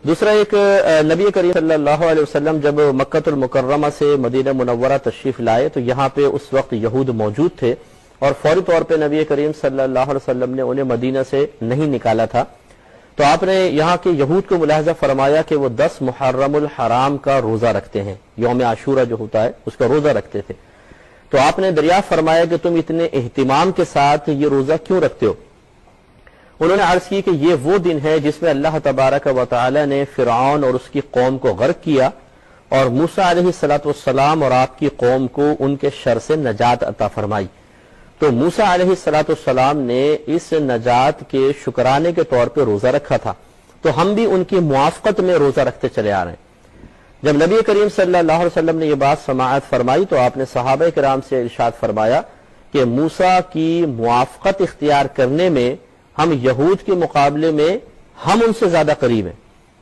دوسرا ایک نبی کریم صلی اللہ علیہ وسلم جب مکۃ المکرمہ سے مدینہ منورہ تشریف لائے تو یہاں پہ اس وقت یہود موجود تھے اور فوری طور پہ نبی کریم صلی اللہ علیہ وسلم نے انہیں مدینہ سے نہیں نکالا تھا. تو آپ نے یہاں کے یہود کو ملاحظہ فرمایا کہ وہ 10 محرم الحرام کا روزہ رکھتے ہیں، یوم عاشورہ جو ہوتا ہے اس کا روزہ رکھتے تھے. تو آپ نے دریافت فرمایا کہ تم اتنے اہتمام کے ساتھ یہ روزہ کیوں رکھتے ہو؟ انہوں نے عرض کی کہ یہ وہ دن ہے جس میں اللہ تبارک و تعالی نے فرعون اور اس کی قوم کو غرق کیا اور موسیٰ علیہ السلام اور آپ کی قوم کو ان کے شر سے نجات عطا فرمائی. تو موسیٰ علیہ السلام نے اس نجات کے شکرانے کے طور پہ روزہ رکھا تھا، تو ہم بھی ان کی موافقت میں روزہ رکھتے چلے آ رہے ہیں. جب نبی کریم صلی اللہ علیہ وسلم نے یہ بات سماعت فرمائی تو آپ نے صحابہ کرام سے ارشاد فرمایا کہ موسیٰ کی موافقت اختیار کرنے میں ہم یہود کے مقابلے میں ہم ان سے زیادہ قریب ہیں،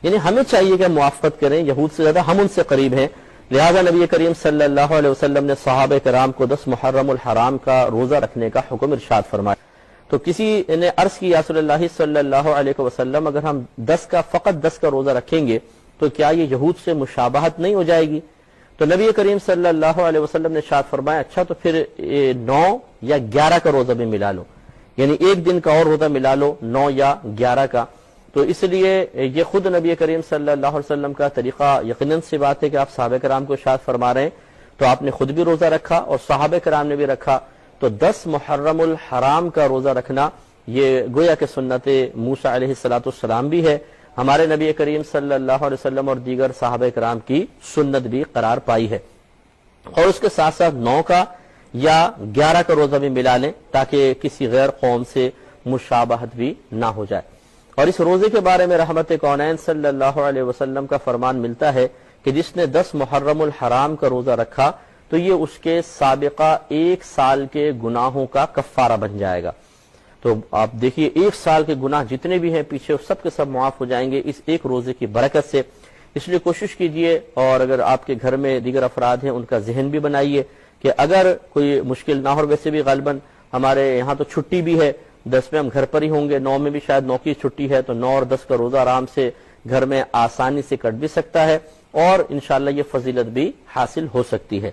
یعنی ہمیں چاہیے کہ موافقت کریں، یہود سے زیادہ ہم ان سے قریب ہیں. لہذا نبی کریم صلی اللہ علیہ وسلم نے صحابہ کرام کو 10 محرم الحرام کا روزہ رکھنے کا حکم ارشاد فرمایا. تو کسی نے عرض کی یا رسول اللہ صلی اللہ علیہ وسلم اگر ہم فقط 10 کا روزہ رکھیں گے تو کیا یہ یہود سے مشابہت نہیں ہو جائے گی؟ تو نبی کریم صلی اللہ علیہ وسلم نے ارشاد فرمایا اچھا تو پھر 9 یا 11 کا روزہ بھی ملا لو، یعنی ایک دن کا اور روزہ ملا لو 9 یا 11 کا. تو اس لیے یہ خود نبی کریم صلی اللہ علیہ وسلم کا طریقہ یقیناً سی بات ہے کہ آپ صحابہ کرام کو ارشاد فرما رہے ہیں، تو آپ نے خود بھی روزہ رکھا اور صحابہ کرام نے بھی رکھا. تو 10 محرم الحرام کا روزہ رکھنا یہ گویا کہ سنت موسیٰ علیہ السلام بھی ہے، ہمارے نبی کریم صلی اللہ علیہ وسلم اور دیگر صحابہ کرام کی سنت بھی قرار پائی ہے. اور اس کے ساتھ ساتھ 9 کا یا 11 کا روزہ بھی ملا لیں تاکہ کسی غیر قوم سے مشابہت بھی نہ ہو جائے. اور اس روزے کے بارے میں رحمت کونین صلی اللہ علیہ وسلم کا فرمان ملتا ہے کہ جس نے 10 محرم الحرام کا روزہ رکھا تو یہ اس کے سابقہ 1 سال کے گناہوں کا کفارہ بن جائے گا. تو آپ دیکھیے 1 سال کے گناہ جتنے بھی ہیں پیچھے سب کے سب معاف ہو جائیں گے اس ایک روزے کی برکت سے. اس لیے کوشش کیجئے اور اگر آپ کے گھر میں دیگر افراد ہیں ان کا ذہن بھی بنائیے کہ اگر کوئی مشکل نہ ہو. ویسے بھی غالباً ہمارے یہاں تو چھٹی بھی ہے، 10 میں ہم گھر پر ہی ہوں گے، 9 میں بھی شاید 9 کی چھٹی ہے، تو 9 اور 10 کا روزہ آرام سے گھر میں آسانی سے کٹ بھی سکتا ہے اور انشاءاللہ یہ فضیلت بھی حاصل ہو سکتی ہے.